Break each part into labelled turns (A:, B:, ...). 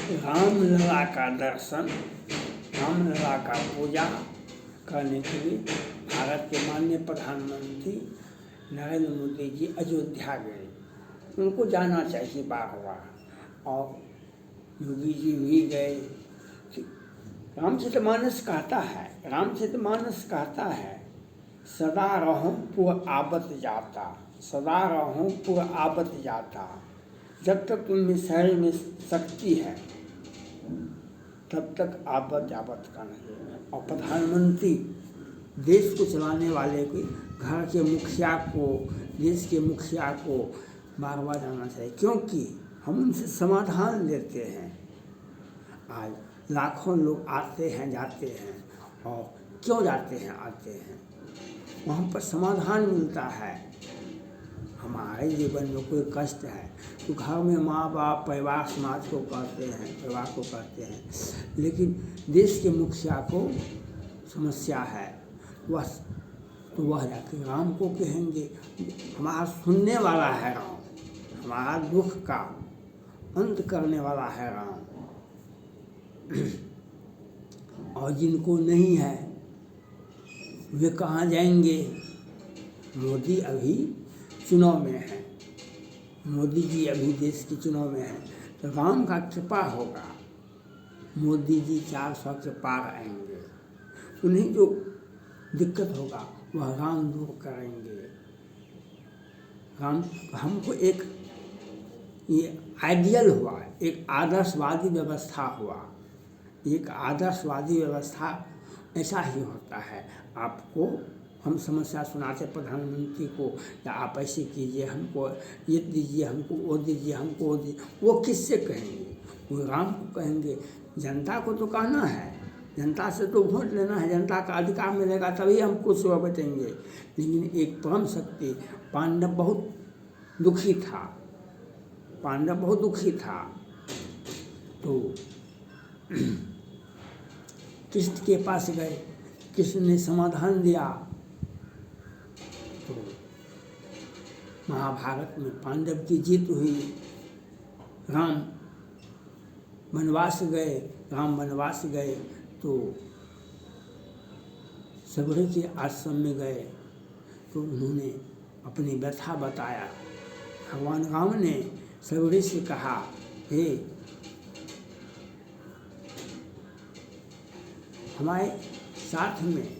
A: रामलला का दर्शन, रामलला का पूजा करने के लिए भारत के माननीय प्रधानमंत्री नरेंद्र मोदी जी अयोध्या गए। उनको जाना चाहिए बार बार। और योगी जी भी गए। रामचरितमानस कहता है, रामचरितमानस कहता है, सदा रहूं पुर आबत जाता, सदा रहूं पुर आबत जाता। जब तक तुम शरीर में शक्ति है तब तक आबत जाबत का नहीं। और प्रधानमंत्री देश को चलाने वाले को, घर के मुखिया को, देश के मुखिया को बार बार जाना चाहिए, क्योंकि हम उनसे समाधान लेते हैं। आज लाखों लोग आते हैं जाते हैं, और क्यों जाते हैं आते हैं, वहाँ पर समाधान मिलता है। हमारे जीवन में कोई कष्ट है तो घर में माँ बाप परिवार समाज को कहते हैं, परिवार को कहते हैं, लेकिन देश के मुखिया को समस्या है तो वह जाके राम को कहेंगे। हमारा सुनने वाला है राम, हमारा दुख का अंत करने वाला है राम। और जिनको नहीं है वे कहाँ जाएंगे? मोदी अभी चुनाव में है, मोदी जी अभी देश के चुनाव में है, तो राम का कृपा होगा, मोदी जी 400 के पार आएंगे। उन्हें जो दिक्कत होगा वह राम दूर करेंगे। राम हमको एक ये आइडियल हुआ, एक आदर्शवादी व्यवस्था हुआ। एक आदर्शवादी व्यवस्था ऐसा ही होता है। आपको हम समस्या सुनाते प्रधानमंत्री को, या आप ऐसे कीजिए, हमको ये दीजिए, हमको वो दीजिए, हमको वो दीजिए, वो किससे कहेंगे? वो राम को कहेंगे। जनता को तो कहना है, जनता से तो वोट लेना है, जनता का अधिकार मिलेगा तभी हम कुछ बतेंगे। लेकिन एक परम शक्ति पांडव बहुत दुखी था, पांडव बहुत दुखी था, तो कृष्ण के पास गए, कृष्ण ने समाधान दिया। तो महाभारत में पांडव की जीत हुई। राम वनवास गए, राम वनवास गए तो सबरी के आश्रम में गए तो उन्होंने अपनी व्यथा बताया। भगवान राम ने सबरी से कहा, हे हमारे साथ में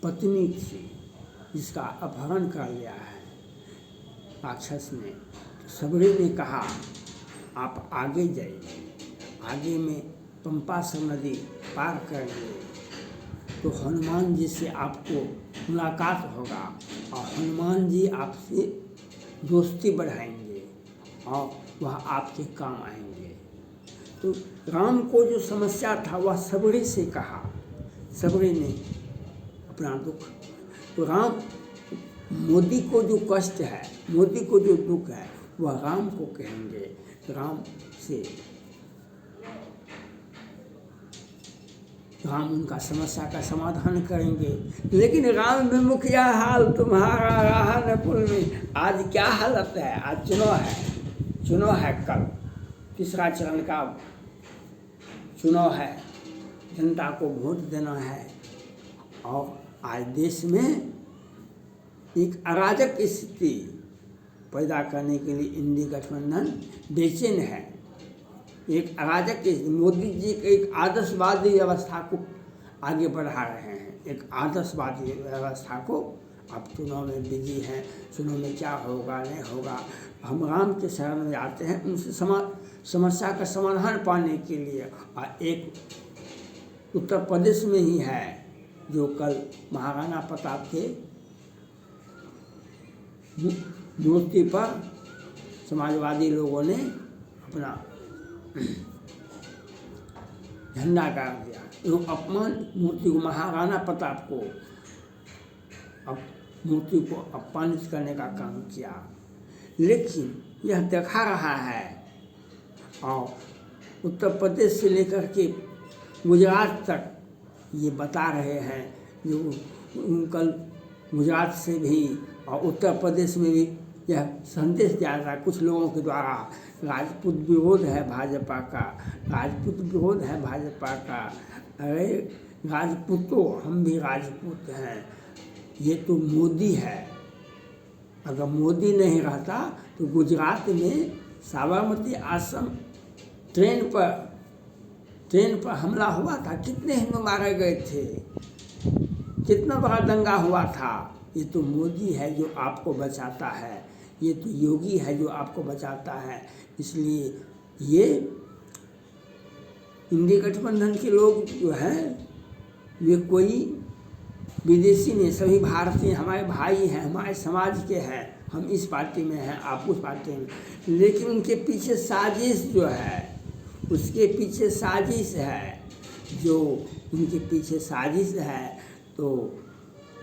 A: पत्नी थी जिसका अपहरण कर लिया है राक्षस ने। तो सबरी ने कहा, आप आगे जाइए, आगे में पंपासर नदी पार करेंगे तो हनुमान जी से आपको मुलाकात होगा, और हनुमान जी आपसे दोस्ती बढ़ाएंगे और वह आपके काम आएंगे। तो राम को जो समस्या था वह सबरी से कहा, सबरी ने अपना दुख। तो राम, मोदी को जो कष्ट है, मोदी को जो दुख है, वह राम को कहेंगे, राम से राम उनका समस्या का समाधान करेंगे। लेकिन राम विमुख यह हाल तुम्हारा रहा न कुल में। आज क्या हालत है? आज चुनाव है, चुनाव है, कल तीसरा चरण का चुनाव है, जनता को वोट देना है। और आज देश में एक अराजक स्थिति पैदा करने के लिए इंडी गठबंधन बेचैन है। एक अराजक, मोदी जी एक आदर्शवादी व्यवस्था को आगे बढ़ा रहे हैं, एक आदर्शवादी व्यवस्था को। आप चुनाव में बिजी हैं, चुनाव में क्या होगा नहीं होगा, हम राम के शरण में जाते हैं उनसे समस्या का समाधान पाने के लिए। और एक उत्तर प्रदेश में ही है जो कल महाराणा प्रताप के मूर्ति पर समाजवादी लोगों ने अपना झंडा गाड़ दिया। लोग अपमान, मूर्ति को, महाराणा प्रताप को, मूर्ति को अपमानित करने का काम किया। लेकिन यह दिखा रहा है, और उत्तर प्रदेश से लेकर के गुजरात तक ये बता रहे हैं, जो कल गुजरात से भी और उत्तर प्रदेश में भी यह संदेश दिया था कुछ लोगों के द्वारा, राजपूत विरोध है भाजपा का, राजपूत विरोध है भाजपा का। अरे राजपूतों, हम भी राजपूत हैं, ये तो मोदी है। अगर मोदी नहीं रहता तो गुजरात में साबरमती आश्रम ट्रेन पर हमला हुआ था, कितने हिंदू मारे गए थे, कितना बड़ा दंगा हुआ था। ये तो मोदी है जो आपको बचाता है, ये तो योगी है जो आपको बचाता है। इसलिए ये इंडी गठबंधन के लोग जो हैं वे कोई विदेशी नहीं, सभी भारतीय हमारे भाई हैं, हमारे समाज के हैं। हम इस पार्टी में हैं, आप उस पार्टी में, लेकिन उनके पीछे साजिश जो है, उसके पीछे साजिश है, जो उनके पीछे साजिश है। तो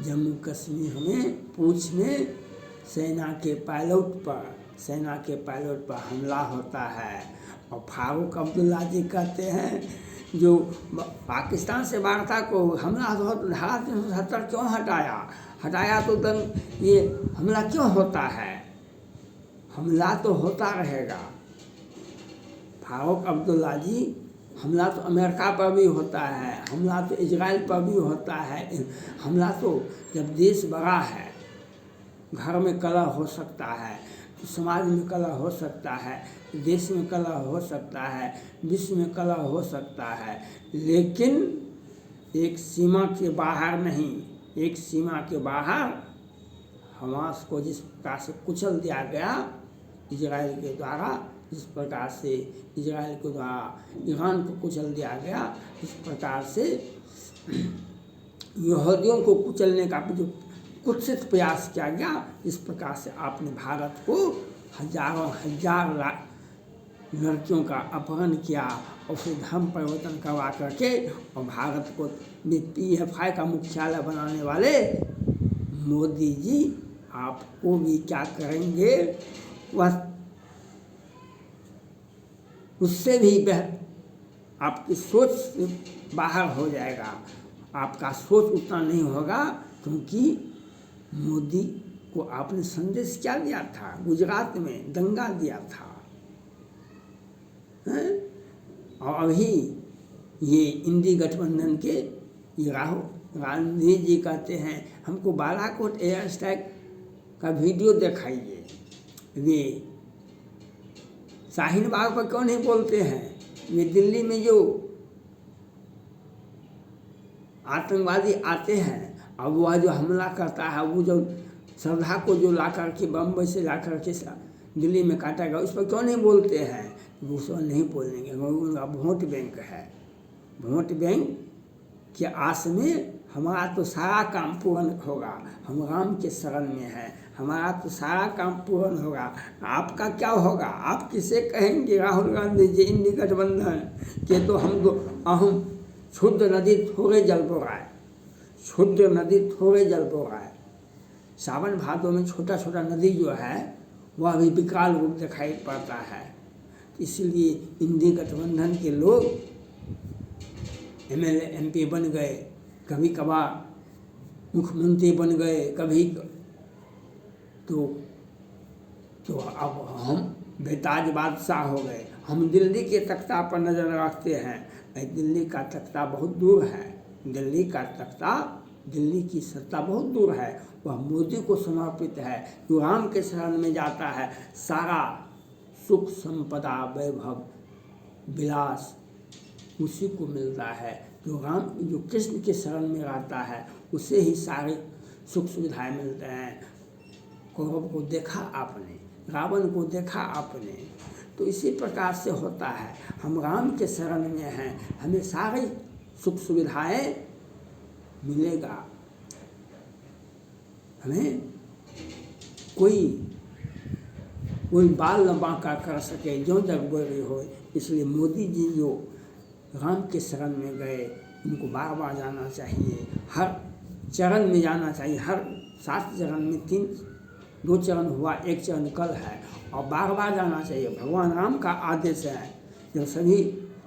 A: जम्मू कश्मीर में पूंछ में सेना के पायलट पर हमला होता है और फारूक अब्दुल्ला जी कहते हैं जो पाकिस्तान से वार्ता को हमला धारा 370 क्यों हटाया तो ये हमला क्यों होता है? हमला तो होता रहेगा। फारूक अब्दुल्ला जी, हमला तो अमेरिका पर भी होता है, हमला तो इजराइल पर भी होता है, हमला तो जब देश बड़ा है, घर में कलह हो सकता है, तो समाज में कलह हो सकता है, देश में कलह हो सकता है, विश्व में कलह हो सकता है, लेकिन एक सीमा के बाहर नहीं। एक सीमा के बाहर हमास को जिस प्रकार से कुचल दिया गया इजराइल के द्वारा, जिस प्रकार से इजराइल के द्वारा ईरान को कुचल दिया गया, इस प्रकार से यहूदियों को कुचलने का जो कुत्सित प्रयास किया गया, इस प्रकार से आपने भारत को हजार लड़कियों का अपहरण किया और फिर धर्म परिवर्तन करवा करके और भारत को PFI का मुख्यालय बनाने वाले मोदी जी आपको भी क्या करेंगे, वह उससे भी आपकी सोच से बाहर हो जाएगा। आपका सोच उतना नहीं होगा, क्योंकि मोदी को आपने संदेश क्या दिया था, गुजरात में दंगा दिया था, हैं? और अभी ये इंडी गठबंधन के ये राहुल गांधी जी कहते हैं हमको बालाकोट एयर स्ट्राइक का वीडियो दिखाइए। वे शाहीन बाग पर क्यों नहीं बोलते हैं? वे दिल्ली में जो आतंकवादी आते हैं और वह जो हमला करता है, वो जो श्रद्धा को जो ला कर के बम्बई से ला कर के दिल्ली में काटा गया, उस पर क्यों नहीं बोलते हैं? वो सब नहीं बोलेंगे, उनका वोट बैंक है। वोट बैंक के आस में हमारा तो सारा काम पूर्ण होगा, हम राम के शरण में हैं, हमारा तो सारा काम पूर्ण होगा। आपका क्या होगा? आप किसे कहेंगे राहुल गांधी जी इंडी गठबंधन के? तो हम तो अहम क्षुद्र नदी थोड़े जल पो रहा है, क्षुद्र नदी थोड़े जल पो रहा है। सावन भादों में छोटा छोटा नदी जो है वह भी विकराल रूप दिखाई पड़ता है। इसलिए इंडी गठबंधन के लोग MLA MP बन गए, कभी कभार मुख्यमंत्री बन गए, कभी तो अब हम बेताज बादशाह हो गए। हम दिल्ली के तख्ता पर नज़र रखते हैं, दिल्ली का तख्ता बहुत दूर है, दिल्ली का तख्ता, दिल्ली की सत्ता बहुत दूर है, वह मोदी को समर्पित है। जो राम के शरण में जाता है, सारा सुख संपदा वैभव विलास उसी को मिलता है। जो कृष्ण के शरण में रहता है, उसे ही सारे सुख सुविधाएं मिलते हैं। कौरव को देखा आपने, रावण को देखा आपने, तो इसी प्रकार से होता है। हम राम के शरण में हैं, हमें सारी सुख सुविधाएं मिलेगा। हमें कोई बाल न बांका कर सके जो जग बोरी हो। इसलिए मोदी जी जो राम के शरण में गए, उनको बार बार जाना चाहिए, हर चरण में जाना चाहिए। हर 7 चरण में 2 चरण हुआ, 1 चरण कल है, और बार बार जाना चाहिए। भगवान राम का आदेश है। जब सभी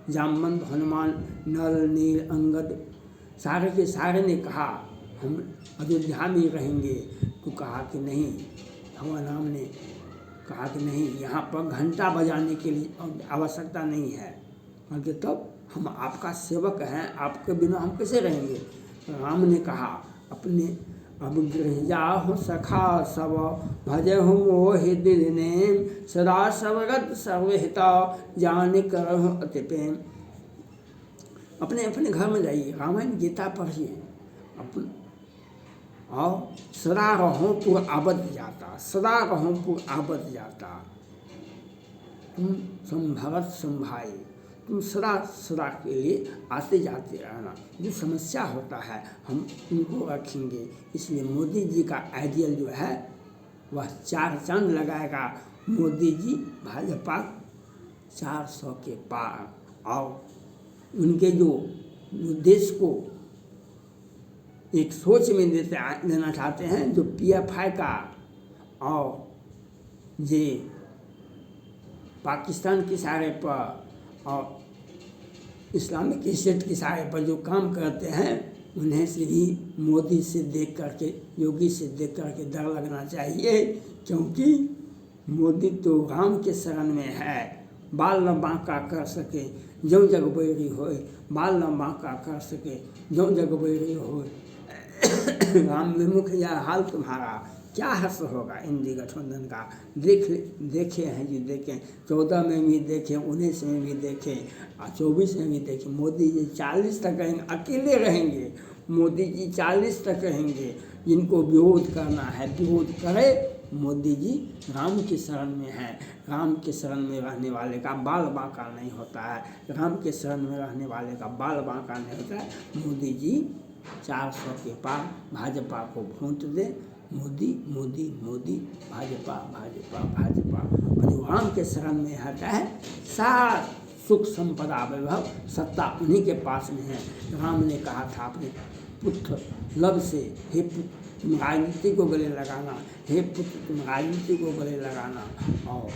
A: जामवंत, हनुमान, नल, नील, अंगद सारे के सारे ने कहा हम अयोध्या में रहेंगे, तो कहा कि नहीं, भगवान राम ने कहा कि नहीं, यहाँ पर घंटा बजाने के लिए आवश्यकता नहीं है, बल्कि तब हम आपका सेवक हैं, आपके बिना हम कैसे रहेंगे। राम ने कहा अपने अब गृह जाहु सखा सब भजहु मोहि दिल नेम सदा सर्वगत सर्वहिता जान करहु अति प्रेम। अपने अपने घर में जाइए, रामायण गीता पढ़िए अपन, और सदा रहो पुर आबद जाता, सदा रहो पुर आबद जाता। तुम संभवत संभाई, तुम सदा सदा के लिए आते जाते रहना। जो समस्या होता है हम उनको रखेंगे। इसलिए मोदी जी का आइडियल जो है वह 4 चांद लगाएगा। मोदी जी भाजपा 400 के पार, और उनके जो देश को एक सोच में देना चाहते हैं, जो PFI का और ये पाकिस्तान के इशारे पर और इस्लामिक स्टेट के इशारे पर जो काम करते हैं, उन्हें से भी मोदी से देख करके, योगी से देख करके डर लगना चाहिए। क्योंकि मोदी तो राम के शरण में है। बाल न बांका कर सके जो जग बैरी होए, बाल न बांका कर सके जो जग बैरी होए। राम विमुख यह हाल तुम्हारा, क्या हर्ष होगा इंद्री गठबंधन का। देखे हैं जी, देखें 14 में भी देखें, 19 में भी देखें, 24 में भी देखें। मोदी जी 40 तक रहेंगे, अकेले रहेंगे। मोदी जी 40 तक रहेंगे। जिनको विरोध करना है विरोध करे। मोदी जी राम के शरण में है। राम के शरण में रहने वाले का बाल बांका नहीं होता है। राम के शरण में रहने वाले का बाल बांका नहीं होता है। मोदी जी 400 के पार भाजपा को वोट दे। मोदी मोदी मोदी, भाजपा भाजपा भाजपा। और जो राम के शरण में आता है, सारा सुख संपदा वैभव सत्ता उन्हीं के पास में है। राम ने कहा था अपने पुत्र लब से, हे पुत्र तुम राजनीति को गले लगाना, हे पुत्र तुम राजनीति को गले लगाना। और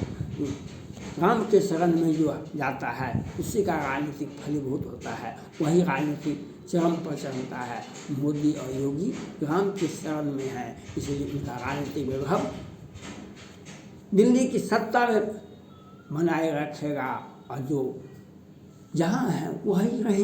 A: राम के शरण में जो जाता है उसी का राजनीतिक फलीभूत होता है, वही राजनीतिक चरम पर चढ़ता है। मोदी और योगी राम के शरण में है, इसलिए उनका राजनीतिक वैभव दिल्ली की सत्ता में बनाए रखेगा। और जो जहाँ है वही रहे।